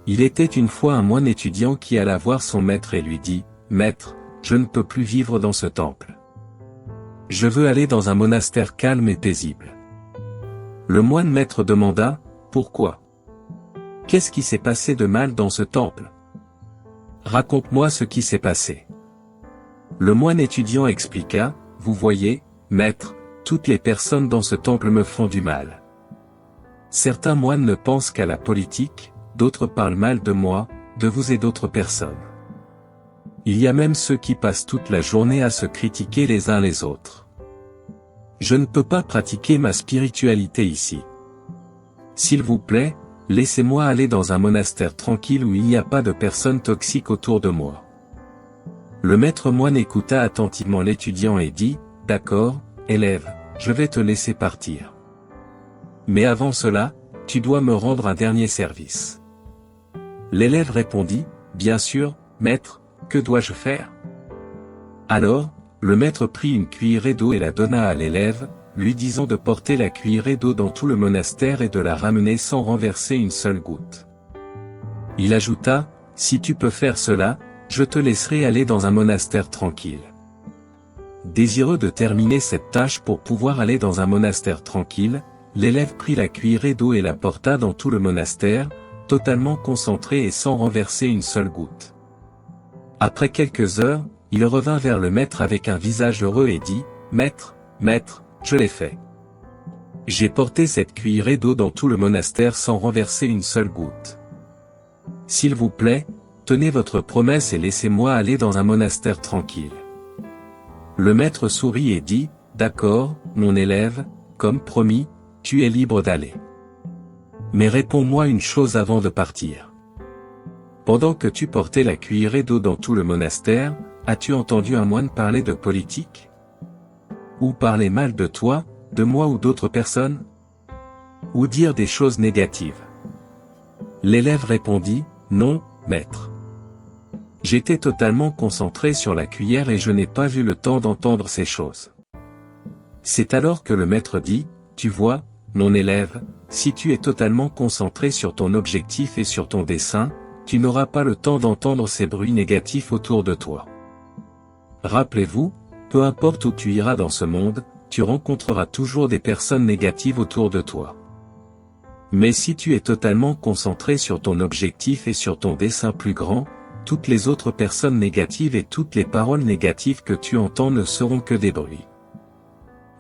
Il était une fois un moine étudiant qui alla voir son maître et lui dit, « Maître, je ne peux plus vivre dans ce temple. Je veux aller dans un monastère calme et paisible. » Le moine maître demanda, « Pourquoi? Qu'est-ce qui s'est passé de mal dans ce temple? Raconte-moi ce qui s'est passé. » Le moine étudiant expliqua, « Vous voyez, maître, toutes les personnes dans ce temple me font du mal. Certains moines ne pensent qu'à la politique, d'autres parlent mal de moi, de vous et d'autres personnes. Il y a même ceux qui passent toute la journée à se critiquer les uns les autres. Je ne peux pas pratiquer ma spiritualité ici. S'il vous plaît, laissez-moi aller dans un monastère tranquille où il n'y a pas de personnes toxiques autour de moi. » Le maître moine écouta attentivement l'étudiant et dit, « D'accord, élève, je vais te laisser partir. Mais avant cela, tu dois me rendre un dernier service. » L'élève répondit, « Bien sûr, maître, que dois-je faire ?» Alors, le maître prit une cuillerée d'eau et la donna à l'élève, lui disant de porter la cuillerée d'eau dans tout le monastère et de la ramener sans renverser une seule goutte. Il ajouta, « Si tu peux faire cela, je te laisserai aller dans un monastère tranquille. » Désireux de terminer cette tâche pour pouvoir aller dans un monastère tranquille, l'élève prit la cuillerée d'eau et la porta dans tout le monastère, totalement concentré et sans renverser une seule goutte. Après quelques heures, il revint vers le maître avec un visage heureux et dit, « Maître, maître, je l'ai fait. J'ai porté cette cuillerée d'eau dans tout le monastère sans renverser une seule goutte. S'il vous plaît, tenez votre promesse et laissez-moi aller dans un monastère tranquille. » Le maître sourit et dit, « D'accord, mon élève, comme promis, tu es libre d'aller. Mais réponds-moi une chose avant de partir. Pendant que tu portais la cuillerée d'eau dans tout le monastère, as-tu entendu un moine parler de politique? Ou parler mal de toi, de moi ou d'autres personnes? Ou dire des choses négatives? » L'élève répondit, « Non, maître. J'étais totalement concentré sur la cuillère et je n'ai pas eu le temps d'entendre ces choses. » C'est alors que le maître dit, « Tu vois, mon élève, si tu es totalement concentré sur ton objectif et sur ton dessein, tu n'auras pas le temps d'entendre ces bruits négatifs autour de toi. Rappelez-vous, peu importe où tu iras dans ce monde, tu rencontreras toujours des personnes négatives autour de toi. Mais si tu es totalement concentré sur ton objectif et sur ton dessein plus grand, toutes les autres personnes négatives et toutes les paroles négatives que tu entends ne seront que des bruits.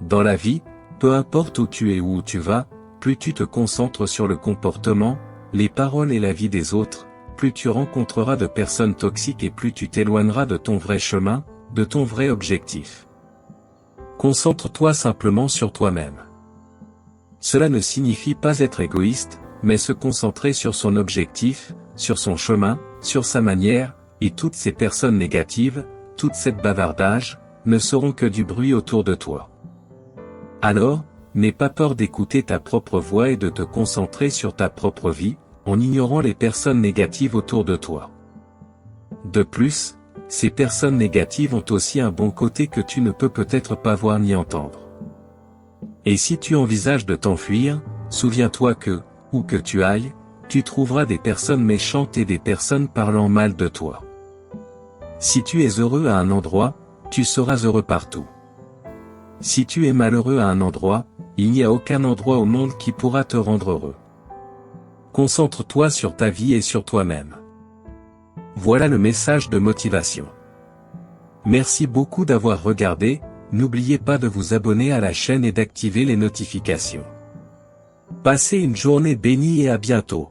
Dans la vie, peu importe où tu es ou où tu vas, plus tu te concentres sur le comportement, les paroles et la vie des autres, plus tu rencontreras de personnes toxiques et plus tu t'éloigneras de ton vrai chemin, de ton vrai objectif. Concentre-toi simplement sur toi-même. Cela ne signifie pas être égoïste, mais se concentrer sur son objectif, sur son chemin, sur sa manière, et toutes ces personnes négatives, toute cette bavardage, ne seront que du bruit autour de toi. Alors, n'aie pas peur d'écouter ta propre voix et de te concentrer sur ta propre vie, en ignorant les personnes négatives autour de toi. De plus, ces personnes négatives ont aussi un bon côté que tu ne peux peut-être pas voir ni entendre. Et si tu envisages de t'enfuir, souviens-toi que, où que tu ailles, tu trouveras des personnes méchantes et des personnes parlant mal de toi. Si tu es heureux à un endroit, tu seras heureux partout. Si tu es malheureux à un endroit, il n'y a aucun endroit au monde qui pourra te rendre heureux. Concentre-toi sur ta vie et sur toi-même. Voilà le message de motivation. Merci beaucoup d'avoir regardé, n'oubliez pas de vous abonner à la chaîne et d'activer les notifications. Passez une journée bénie et à bientôt.